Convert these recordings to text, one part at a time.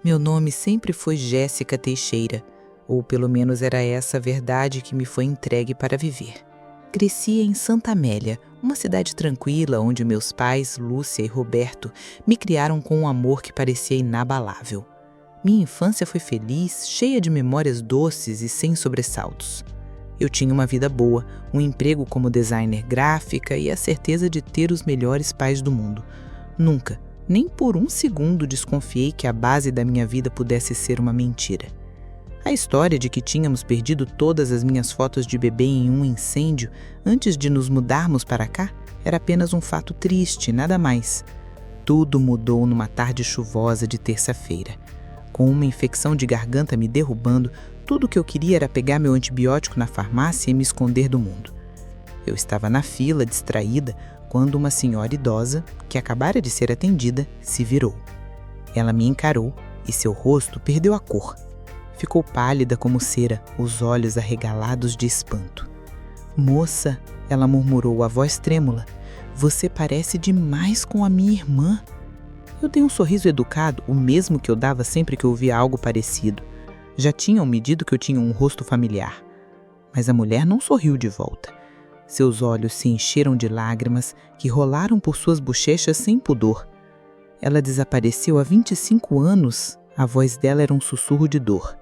Meu nome sempre foi Jéssica Teixeira, ou pelo menos era essa a verdade que me foi entregue para viver. Cresci em Santa Amélia, uma cidade tranquila onde meus pais, Lúcia e Roberto, me criaram com um amor que parecia inabalável. Minha infância foi feliz, cheia de memórias doces e sem sobressaltos. Eu tinha uma vida boa, um emprego como designer gráfica e a certeza de ter os melhores pais do mundo. Nunca, nem por um segundo, desconfiei que a base da minha vida pudesse ser uma mentira. A história de que tínhamos perdido todas as minhas fotos de bebê em um incêndio antes de nos mudarmos para cá era apenas um fato triste, nada mais. Tudo mudou numa tarde chuvosa de terça-feira. Com uma infecção de garganta me derrubando, tudo o que eu queria era pegar meu antibiótico na farmácia e me esconder do mundo. Eu estava na fila, distraída, quando uma senhora idosa, que acabara de ser atendida, se virou. Ela me encarou e seu rosto perdeu a cor. Ficou pálida como cera, os olhos arregalados de espanto. "Moça", ela murmurou, a voz trêmula, "você parece demais com a minha irmã." Eu dei um sorriso educado, o mesmo que eu dava sempre que ouvia algo parecido. Já tinham me dito que eu tinha um rosto familiar. Mas a mulher não sorriu de volta. Seus olhos se encheram de lágrimas que rolaram por suas bochechas sem pudor. Ela desapareceu há 25 anos. A voz dela era um sussurro de dor.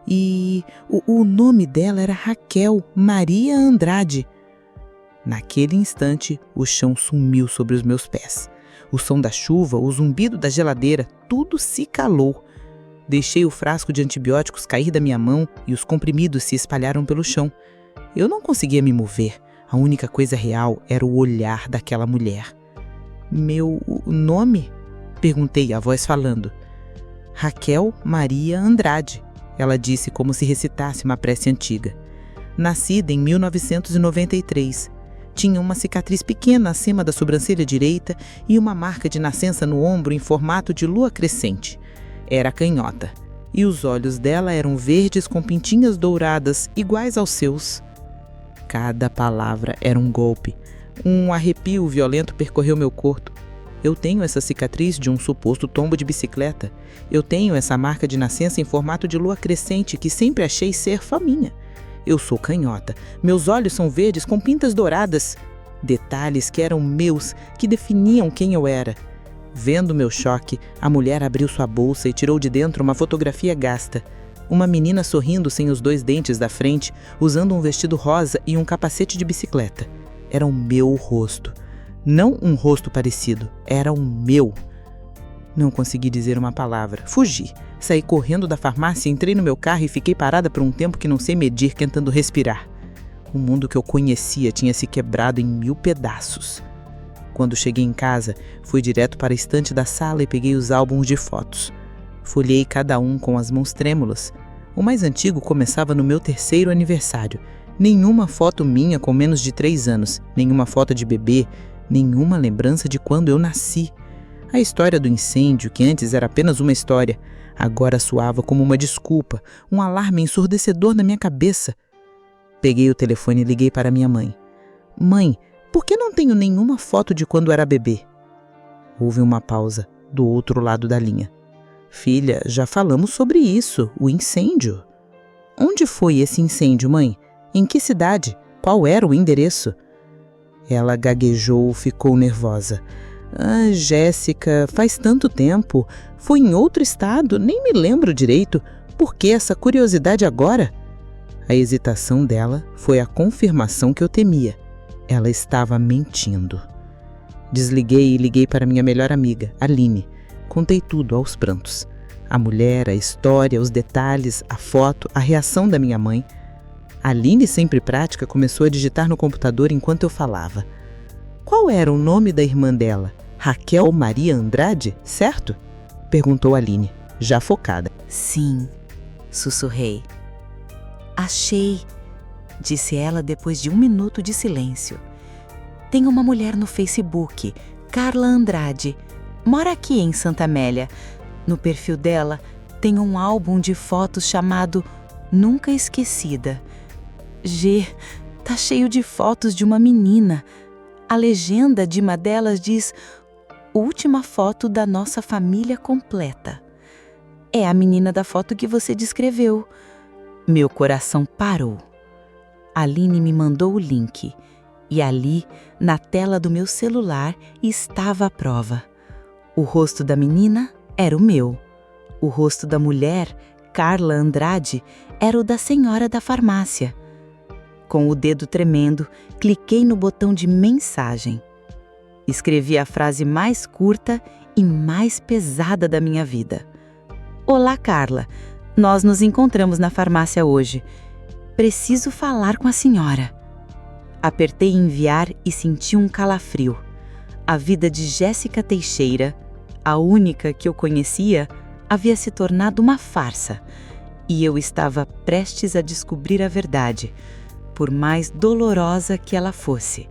E o nome dela era Raquel Maria Andrade. Naquele instante, o chão sumiu sobre os meus pés. O som da chuva, o zumbido da geladeira, tudo se calou. Deixei o frasco de antibióticos cair da minha mão e os comprimidos se espalharam pelo chão. Eu não conseguia me mover. A única coisa real era o olhar daquela mulher. "Meu nome?" perguntei, a voz falando. "Raquel Maria Andrade", ela disse como se recitasse uma prece antiga. "Nascida em 1993. Tinha uma cicatriz pequena acima da sobrancelha direita e uma marca de nascença no ombro em formato de lua crescente. Era canhota, e os olhos dela eram verdes com pintinhas douradas iguais aos seus." Cada palavra era um golpe. Um arrepio violento percorreu meu corpo. Eu tenho essa cicatriz de um suposto tombo de bicicleta. Eu tenho essa marca de nascença em formato de lua crescente que sempre achei ser faminha. Eu sou canhota. Meus olhos são verdes com pintas douradas. Detalhes que eram meus, que definiam quem eu era. Vendo meu choque, a mulher abriu sua bolsa e tirou de dentro uma fotografia gasta. Uma menina sorrindo sem os 2 dentes da frente, usando um vestido rosa e um capacete de bicicleta. Era o meu rosto. Não um rosto parecido, era o meu. Não consegui dizer uma palavra. Fugi. Saí correndo da farmácia, entrei no meu carro e fiquei parada por um tempo que não sei medir, tentando respirar. O mundo que eu conhecia tinha se quebrado em 1000 pedaços. Quando cheguei em casa, fui direto para a estante da sala e peguei os álbuns de fotos. Folhei cada um com as mãos trêmulas. O mais antigo começava no meu 3º aniversário. Nenhuma foto minha com menos de 3 anos, nenhuma foto de bebê, nenhuma lembrança de quando eu nasci. A história do incêndio, que antes era apenas uma história, agora soava como uma desculpa, um alarme ensurdecedor na minha cabeça. Peguei o telefone e liguei para minha mãe. "Mãe, por que não tenho nenhuma foto de quando era bebê?" Houve uma pausa, do outro lado da linha. "Filha, já falamos sobre isso, o incêndio." "Onde foi esse incêndio, mãe? Em que cidade? Qual era o endereço?" Ela gaguejou, ficou nervosa. "Ah, Jéssica, faz tanto tempo. Foi em outro estado, nem me lembro direito. Por que essa curiosidade agora?" A hesitação dela foi a confirmação que eu temia. Ela estava mentindo. Desliguei e liguei para minha melhor amiga, Aline. Contei tudo aos prantos. A mulher, a história, os detalhes, a foto, a reação da minha mãe. Aline, sempre prática, começou a digitar no computador enquanto eu falava. "Qual era o nome da irmã dela? Raquel Maria Andrade, certo?" perguntou Aline, já focada. "Sim", sussurrei. "Achei", disse ela depois de 1 minuto de silêncio. "Tem uma mulher no Facebook, Carla Andrade. Mora aqui em Santa Amélia. No perfil dela tem um álbum de fotos chamado Nunca Esquecida. Tá cheio de fotos de uma menina. A legenda de uma delas diz: última foto da nossa família completa. É a menina da foto que você descreveu. Meu coração parou. Aline me mandou o link. E ali, na tela do meu celular, estava a prova. O rosto da menina era o meu. O rosto da mulher, Carla Andrade, era o da senhora da farmácia. Com o dedo tremendo, cliquei no botão de mensagem. Escrevi a frase mais curta e mais pesada da minha vida. Olá, Carla. Nós nos encontramos na farmácia hoje. Preciso falar com a senhora. Apertei enviar e senti um calafrio. A vida de Jéssica Teixeira, a única que eu conhecia, havia se tornado uma farsa. E eu estava prestes a descobrir a verdade, por mais dolorosa que ela fosse.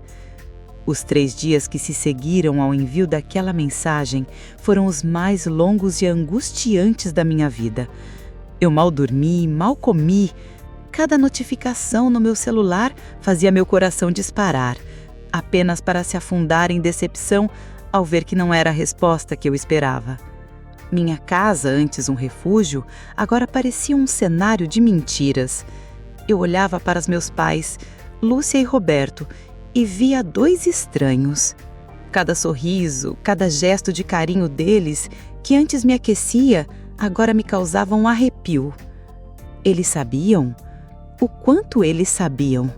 Os 3 dias que se seguiram ao envio daquela mensagem foram os mais longos e angustiantes da minha vida. Eu mal dormi, mal comi. Cada notificação no meu celular fazia meu coração disparar, apenas para se afundar em decepção ao ver que não era a resposta que eu esperava. Minha casa, antes um refúgio, agora parecia um cenário de mentiras. Eu olhava para os meus pais, Lúcia e Roberto, e via 2 estranhos. Cada sorriso, cada gesto de carinho deles, que antes me aquecia, agora me causava um arrepio. Eles sabiam? O quanto eles sabiam?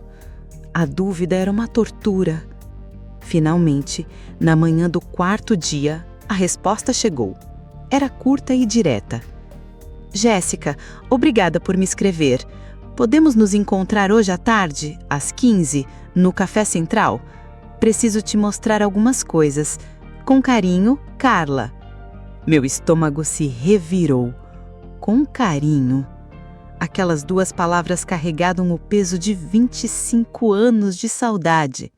A dúvida era uma tortura. Finalmente, na manhã do 4º dia, a resposta chegou. Era curta e direta. Jéssica, obrigada por me escrever. Podemos nos encontrar hoje à tarde, às 15, no Café Central? Preciso te mostrar algumas coisas. Com carinho, Carla. Meu estômago se revirou. Com carinho. Aquelas 2 palavras carregavam o peso de 25 anos de saudade.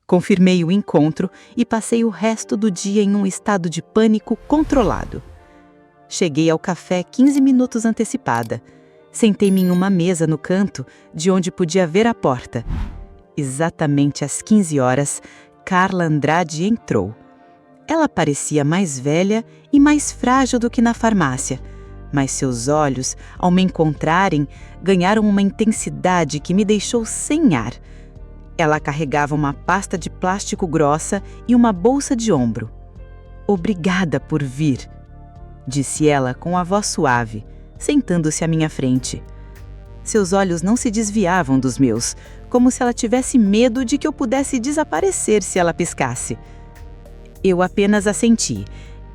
Confirmei o encontro e passei o resto do dia em um estado de pânico controlado. Cheguei ao café 15 minutos antecipada. Sentei-me em uma mesa no canto, de onde podia ver a porta. Exatamente às 15 horas, Carla Andrade entrou. Ela parecia mais velha e mais frágil do que na farmácia, mas seus olhos, ao me encontrarem, ganharam uma intensidade que me deixou sem ar. Ela carregava uma pasta de plástico grossa e uma bolsa de ombro. "Obrigada por vir", disse ela com a voz suave, sentando-se à minha frente. Seus olhos não se desviavam dos meus, como se ela tivesse medo de que eu pudesse desaparecer se ela piscasse. Eu apenas assenti,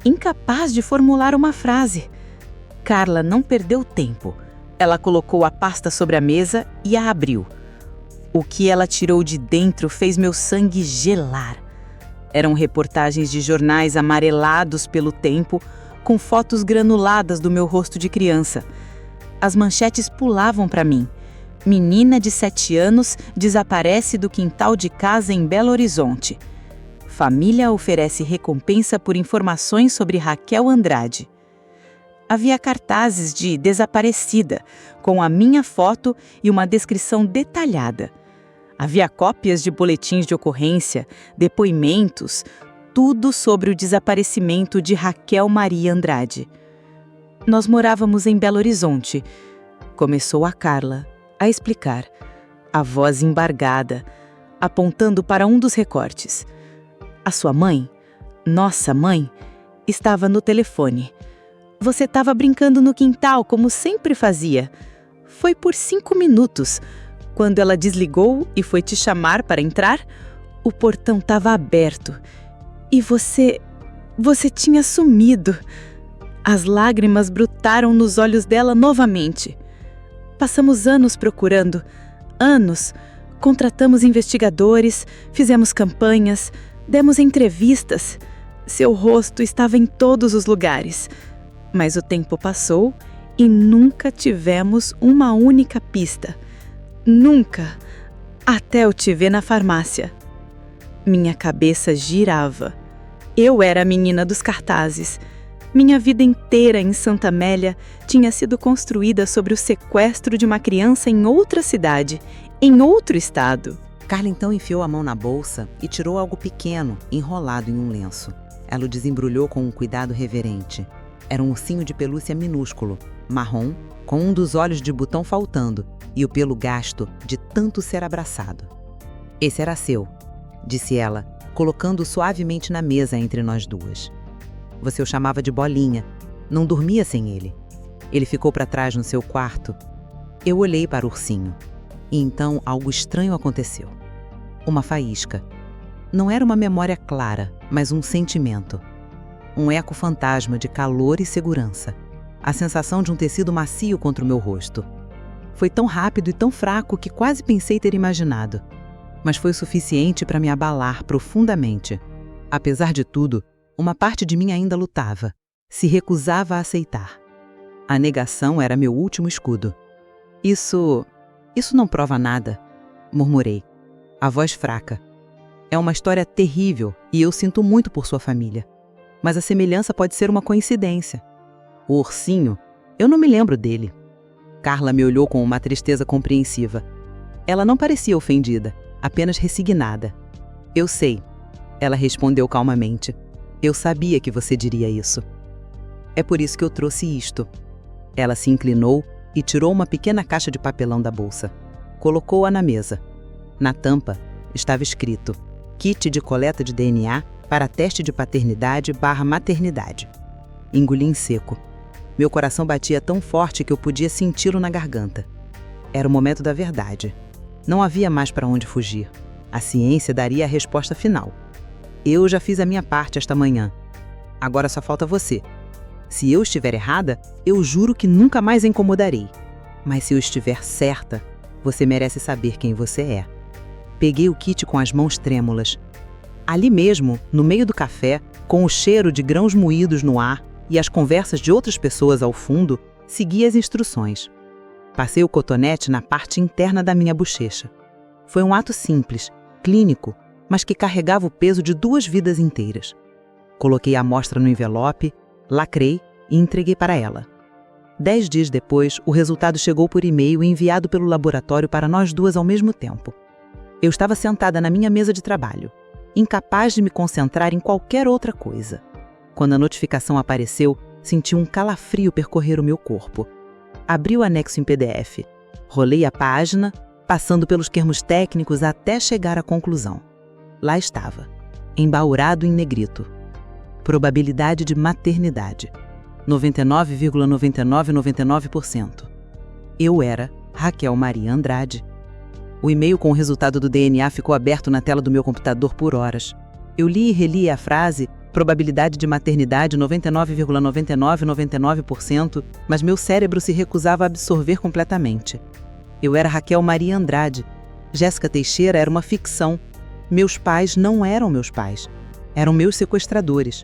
incapaz de formular uma frase. Carla não perdeu tempo. Ela colocou a pasta sobre a mesa e a abriu. O que ela tirou de dentro fez meu sangue gelar. Eram reportagens de jornais amarelados pelo tempo, com fotos granuladas do meu rosto de criança. As manchetes pulavam para mim. Menina de 7 anos desaparece do quintal de casa em Belo Horizonte. Família oferece recompensa por informações sobre Raquel Andrade. Havia cartazes de desaparecida, com a minha foto e uma descrição detalhada. Havia cópias de boletins de ocorrência, depoimentos, tudo sobre o desaparecimento de Raquel Maria Andrade. Nós morávamos em Belo Horizonte. Começou a Carla a explicar, a voz embargada, apontando para um dos recortes. A sua mãe, nossa mãe, estava no telefone. Você estava brincando no quintal, como sempre fazia. Foi por 5 minutos. Quando ela desligou e foi te chamar para entrar, o portão estava aberto. E você tinha sumido. As lágrimas brotaram nos olhos dela novamente. Passamos anos procurando. Anos. Contratamos investigadores, fizemos campanhas, demos entrevistas. Seu rosto estava em todos os lugares. Mas o tempo passou e nunca tivemos uma única pista. Nunca. Até eu te ver na farmácia. Minha cabeça girava. Eu era a menina dos cartazes. Minha vida inteira em Santa Amélia tinha sido construída sobre o sequestro de uma criança em outra cidade, em outro estado. Carla então enfiou a mão na bolsa e tirou algo pequeno, enrolado em um lenço. Ela o desembrulhou com um cuidado reverente. Era um ursinho de pelúcia minúsculo, marrom, com um dos olhos de botão faltando e o pelo gasto de tanto ser abraçado. Esse era seu, disse ela, colocando-o suavemente na mesa entre nós duas. Você o chamava de Bolinha. Não dormia sem ele. Ele ficou para trás no seu quarto. Eu olhei para o ursinho. E então algo estranho aconteceu. Uma faísca. Não era uma memória clara, mas um sentimento. Um eco fantasma de calor e segurança. A sensação de um tecido macio contra o meu rosto. Foi tão rápido e tão fraco que quase pensei ter imaginado. Mas foi suficiente para me abalar profundamente. Apesar de tudo, uma parte de mim ainda lutava. Se recusava a aceitar. A negação era meu último escudo. Isso não prova nada, murmurei, a voz fraca. É uma história terrível e eu sinto muito por sua família. Mas a semelhança pode ser uma coincidência. O ursinho, eu não me lembro dele. Carla me olhou com uma tristeza compreensiva. Ela não parecia ofendida, apenas resignada. Eu sei, ela respondeu calmamente. Eu sabia que você diria isso. É por isso que eu trouxe isto. Ela se inclinou e tirou uma pequena caixa de papelão da bolsa. Colocou-a na mesa. Na tampa estava escrito: Kit de coleta de DNA para teste de paternidade/maternidade. Engoli em seco. Meu coração batia tão forte que eu podia senti-lo na garganta. Era o momento da verdade. Não havia mais para onde fugir. A ciência daria a resposta final. Eu já fiz a minha parte esta manhã. Agora só falta você. Se eu estiver errada, eu juro que nunca mais a incomodarei. Mas se eu estiver certa, você merece saber quem você é. Peguei o kit com as mãos trêmulas. Ali mesmo, no meio do café, com o cheiro de grãos moídos no ar e as conversas de outras pessoas ao fundo, segui as instruções. Passei o cotonete na parte interna da minha bochecha. Foi um ato simples, clínico, mas que carregava o peso de 2 vidas inteiras. Coloquei a amostra no envelope, lacrei e entreguei para ela. 10 dias depois, o resultado chegou por e-mail enviado pelo laboratório para nós duas ao mesmo tempo. Eu estava sentada na minha mesa de trabalho, incapaz de me concentrar em qualquer outra coisa. Quando a notificação apareceu, senti um calafrio percorrer o meu corpo. Abri o anexo em PDF, rolei a página, passando pelos termos técnicos até chegar à conclusão. Lá estava, embaurado em negrito. Probabilidade de maternidade, 99,9999%. Eu era Raquel Maria Andrade. O e-mail com o resultado do DNA ficou aberto na tela do meu computador por horas. Eu li e reli a frase, probabilidade de maternidade 99,9999%, mas meu cérebro se recusava a absorver completamente. Eu era Raquel Maria Andrade. Jéssica Teixeira era uma ficção. Meus pais não eram meus pais. Eram meus sequestradores.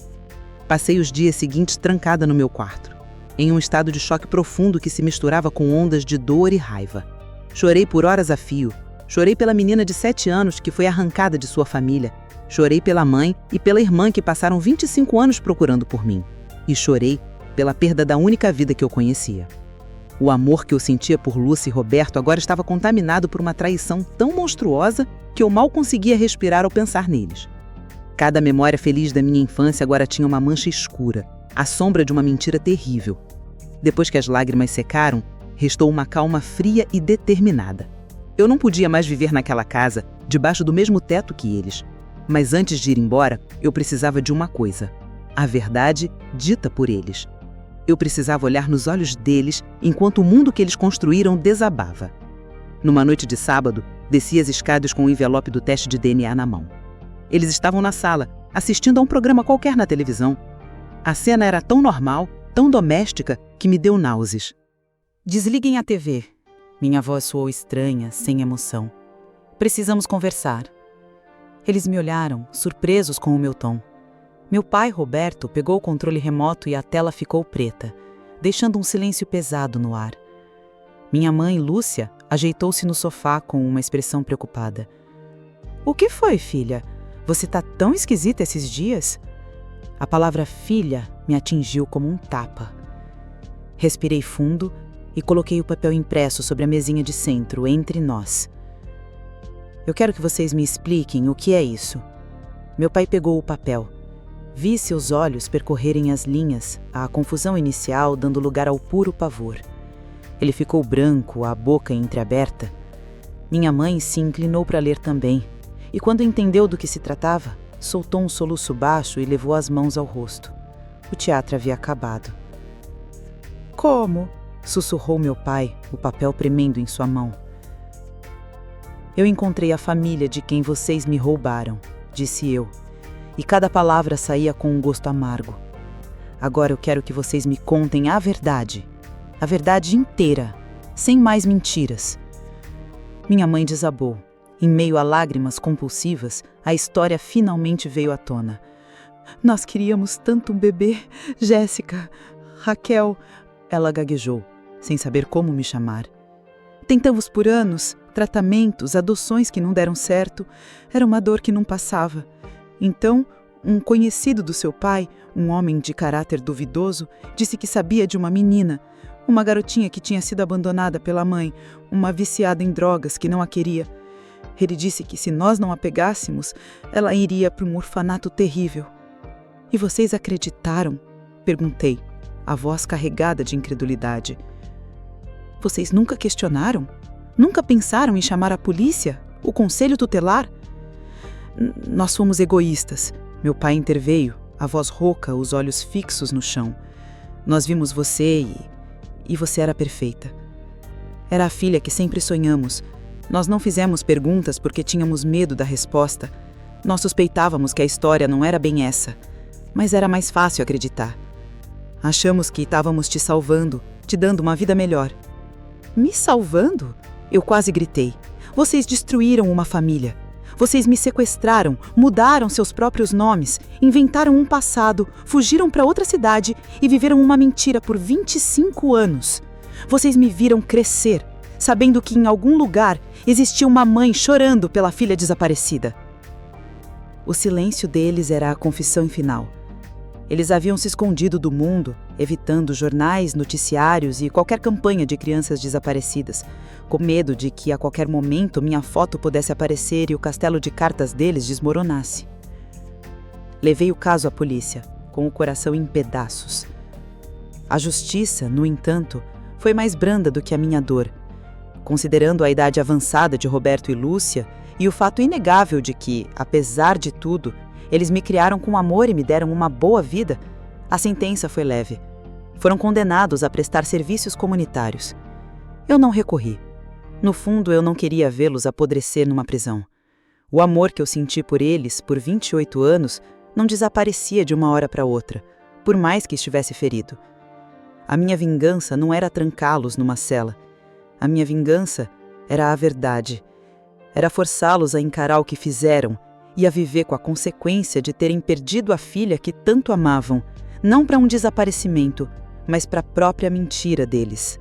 Passei os dias seguintes trancada no meu quarto, em um estado de choque profundo que se misturava com ondas de dor e raiva. Chorei por horas a fio. Chorei pela menina de 7 anos que foi arrancada de sua família. Chorei pela mãe e pela irmã que passaram 25 anos procurando por mim. E chorei pela perda da única vida que eu conhecia. O amor que eu sentia por Lúcia e Roberto agora estava contaminado por uma traição tão monstruosa que eu mal conseguia respirar ao pensar neles. Cada memória feliz da minha infância agora tinha uma mancha escura, a sombra de uma mentira terrível. Depois que as lágrimas secaram, restou uma calma fria e determinada. Eu não podia mais viver naquela casa, debaixo do mesmo teto que eles. Mas antes de ir embora, eu precisava de uma coisa: a verdade dita por eles. Eu precisava olhar nos olhos deles enquanto o mundo que eles construíram desabava. Numa noite de sábado, desci as escadas com o envelope do teste de DNA na mão. Eles estavam na sala, assistindo a um programa qualquer na televisão. A cena era tão normal, tão doméstica, que me deu náuseas. Desliguem a TV. Minha voz soou estranha, sem emoção. Precisamos conversar. Eles me olharam, surpresos com o meu tom. Meu pai, Roberto, pegou o controle remoto e a tela ficou preta, deixando um silêncio pesado no ar. Minha mãe, Lúcia, ajeitou-se no sofá com uma expressão preocupada. O que foi, filha? Você tá tão esquisita esses dias? A palavra filha me atingiu como um tapa. Respirei fundo e coloquei o papel impresso sobre a mesinha de centro, entre nós. Eu quero que vocês me expliquem o que é isso. Meu pai pegou o papel. Vi seus olhos percorrerem as linhas, a confusão inicial dando lugar ao puro pavor. Ele ficou branco, a boca entreaberta. Minha mãe se inclinou para ler também, e quando entendeu do que se tratava, soltou um soluço baixo e levou as mãos ao rosto. O teatro havia acabado. Como? Sussurrou meu pai, o papel tremendo em sua mão. Eu encontrei a família de quem vocês me roubaram, disse eu, e cada palavra saía com um gosto amargo. Agora eu quero que vocês me contem a verdade inteira, sem mais mentiras. Minha mãe desabou. Em meio a lágrimas compulsivas, a história finalmente veio à tona. Nós queríamos tanto um bebê, Jéssica, Raquel, ela gaguejou, sem saber como me chamar. Tentamos por anos, tratamentos, adoções que não deram certo, era uma dor que não passava. Então, um conhecido do seu pai, um homem de caráter duvidoso, disse que sabia de uma menina, uma garotinha que tinha sido abandonada pela mãe, uma viciada em drogas que não a queria. Ele disse que se nós não a pegássemos, ela iria para um orfanato terrível. E vocês acreditaram? Perguntei, a voz carregada de incredulidade. Vocês nunca questionaram? Nunca pensaram em chamar a polícia? O conselho tutelar? Nós fomos egoístas. Meu pai interveio, a voz rouca, os olhos fixos no chão. Nós vimos você e você era perfeita. Era a filha que sempre sonhamos. Nós não fizemos perguntas porque tínhamos medo da resposta. Nós suspeitávamos que a história não era bem essa, mas era mais fácil acreditar. Achamos que estávamos te salvando, te dando uma vida melhor. Me salvando? Eu quase gritei. Vocês destruíram uma família. Vocês me sequestraram, mudaram seus próprios nomes, inventaram um passado, fugiram para outra cidade e viveram uma mentira por 25 anos. Vocês me viram crescer, sabendo que em algum lugar existia uma mãe chorando pela filha desaparecida. O silêncio deles era a confissão final. Eles haviam se escondido do mundo, evitando jornais, noticiários e qualquer campanha de crianças desaparecidas, com medo de que a qualquer momento minha foto pudesse aparecer e o castelo de cartas deles desmoronasse. Levei o caso à polícia, com o coração em pedaços. A justiça, no entanto, foi mais branda do que a minha dor. Considerando a idade avançada de Roberto e Lúcia e o fato inegável de que, apesar de tudo, eles me criaram com amor e me deram uma boa vida, a sentença foi leve. Foram condenados a prestar serviços comunitários. Eu não recorri. No fundo, eu não queria vê-los apodrecer numa prisão. O amor que eu senti por eles, por 28 anos, não desaparecia de uma hora para outra, por mais que estivesse ferido. A minha vingança não era trancá-los numa cela. A minha vingança era a verdade. Era forçá-los a encarar o que fizeram e a viver com a consequência de terem perdido a filha que tanto amavam, não para um desaparecimento, mas para a própria mentira deles.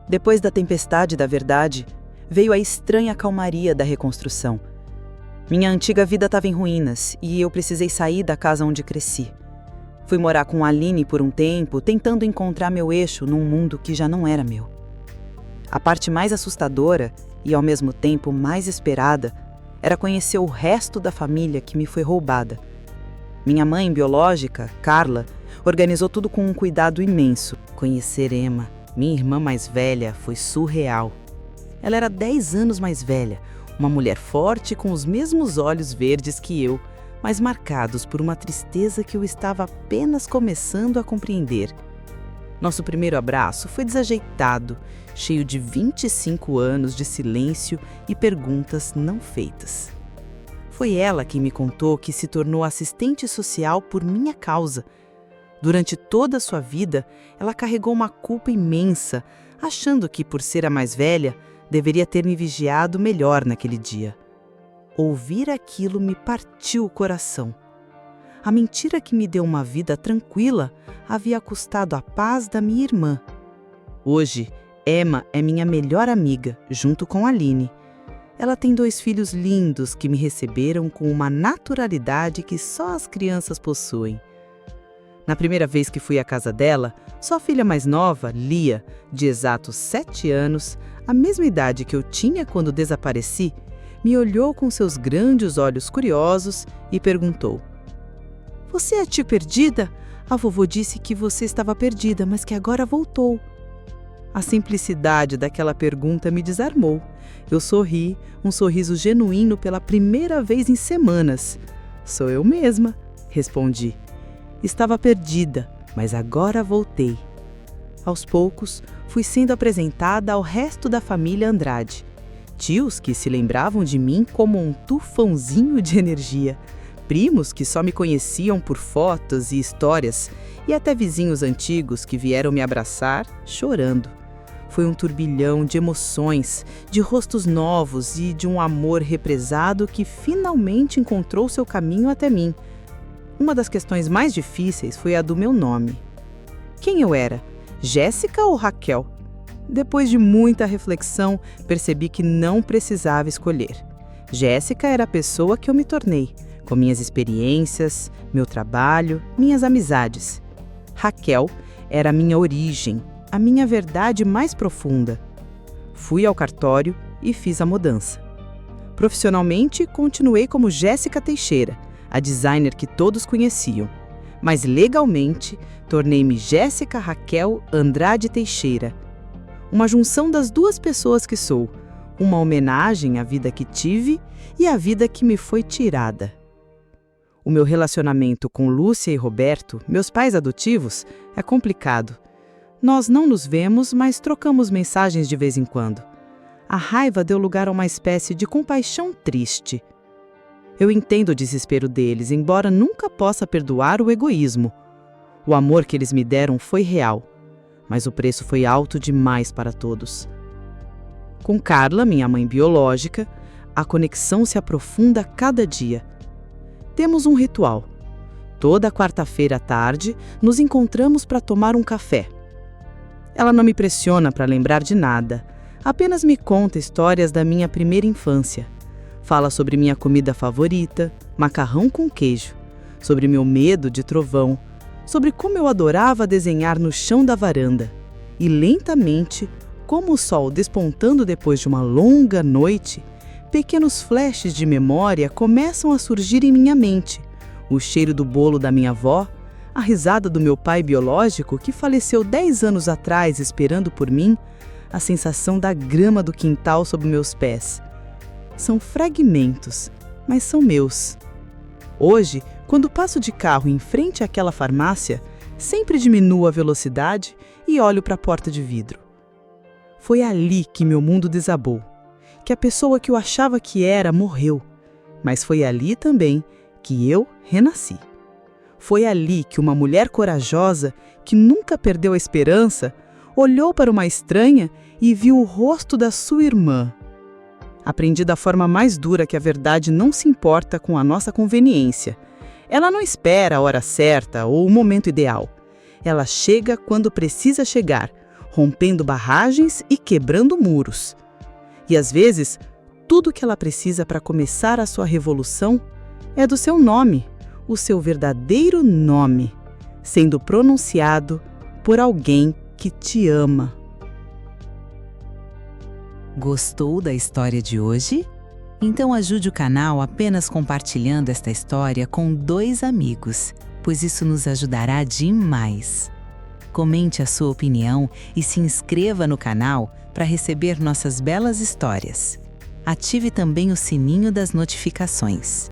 Depois da tempestade da verdade, veio a estranha calmaria da reconstrução. Minha antiga vida estava em ruínas e eu precisei sair da casa onde cresci. Fui morar com a Aline por um tempo, tentando encontrar meu eixo num mundo que já não era meu. A parte mais assustadora e, ao mesmo tempo, mais esperada era conhecer o resto da família que me foi roubada. Minha mãe biológica, Carla, organizou tudo com um cuidado imenso. Conhecer Emma, minha irmã mais velha, foi surreal. Ela era 10 anos mais velha, uma mulher forte com os mesmos olhos verdes que eu, mas marcados por uma tristeza que eu estava apenas começando a compreender. Nosso primeiro abraço foi desajeitado, cheio de 25 anos de silêncio e perguntas não feitas. Foi ela quem me contou que se tornou assistente social por minha causa. Durante toda a sua vida, ela carregou uma culpa imensa, achando que, por ser a mais velha, deveria ter me vigiado melhor naquele dia. Ouvir aquilo me partiu o coração. A mentira que me deu uma vida tranquila havia custado a paz da minha irmã. Hoje, Emma é minha melhor amiga, junto com a Aline. Ela tem 2 filhos lindos que me receberam com uma naturalidade que só as crianças possuem. Na primeira vez que fui à casa dela, sua filha mais nova, Lia, de exatos 7 anos, a mesma idade que eu tinha quando desapareci, me olhou com seus grandes olhos curiosos e perguntou: Você é a tia perdida? A vovô disse que você estava perdida, mas que agora voltou. A simplicidade daquela pergunta me desarmou. Eu sorri, um sorriso genuíno pela primeira vez em semanas. Sou eu mesma, respondi. Estava perdida, mas agora voltei. Aos poucos, fui sendo apresentada ao resto da família Andrade. Tios que se lembravam de mim como um tufãozinho de energia. Primos que só me conheciam por fotos e histórias. E até vizinhos antigos que vieram me abraçar, chorando. Foi um turbilhão de emoções, de rostos novos e de um amor represado que finalmente encontrou seu caminho até mim. Uma das questões mais difíceis foi a do meu nome. Quem eu era? Jéssica ou Raquel? Depois de muita reflexão, percebi que não precisava escolher. Jéssica era a pessoa que eu me tornei, com minhas experiências, meu trabalho, minhas amizades. Raquel era a minha origem, a minha verdade mais profunda. Fui ao cartório e fiz a mudança. Profissionalmente, continuei como Jéssica Teixeira, a designer que todos conheciam. Mas legalmente, tornei-me Jéssica Raquel Andrade Teixeira. Uma junção das duas pessoas que sou, uma homenagem à vida que tive e à vida que me foi tirada. O meu relacionamento com Lúcia e Roberto, meus pais adotivos, é complicado. Nós não nos vemos, mas trocamos mensagens de vez em quando. A raiva deu lugar a uma espécie de compaixão triste. Eu entendo o desespero deles, embora nunca possa perdoar o egoísmo. O amor que eles me deram foi real, mas o preço foi alto demais para todos. Com Carla, minha mãe biológica, a conexão se aprofunda a cada dia. Temos um ritual. Toda quarta-feira à tarde, nos encontramos para tomar um café. Ela não me pressiona para lembrar de nada, apenas me conta histórias da minha primeira infância. Fala sobre minha comida favorita, macarrão com queijo, sobre meu medo de trovão, sobre como eu adorava desenhar no chão da varanda. E lentamente, como o sol despontando depois de uma longa noite, pequenos flashes de memória começam a surgir em minha mente. O cheiro do bolo da minha avó, a risada do meu pai biológico que faleceu 10 anos atrás esperando por mim, a sensação da grama do quintal sob meus pés. São fragmentos, mas são meus. Hoje, quando passo de carro em frente àquela farmácia, sempre diminuo a velocidade e olho para a porta de vidro. Foi ali que meu mundo desabou, que a pessoa que eu achava que era morreu, mas foi ali também que eu renasci. Foi ali que uma mulher corajosa, que nunca perdeu a esperança, olhou para uma estranha e viu o rosto da sua irmã. Aprendi da forma mais dura que a verdade não se importa com a nossa conveniência. Ela não espera a hora certa ou o momento ideal. Ela chega quando precisa chegar, rompendo barragens e quebrando muros. E às vezes, tudo o que ela precisa para começar a sua revolução é do seu nome, o seu verdadeiro nome, sendo pronunciado por alguém que te ama. Gostou da história de hoje? Então ajude o canal apenas compartilhando esta história com 2 amigos, pois isso nos ajudará demais. Comente a sua opinião e se inscreva no canal para receber nossas belas histórias. Ative também o sininho das notificações.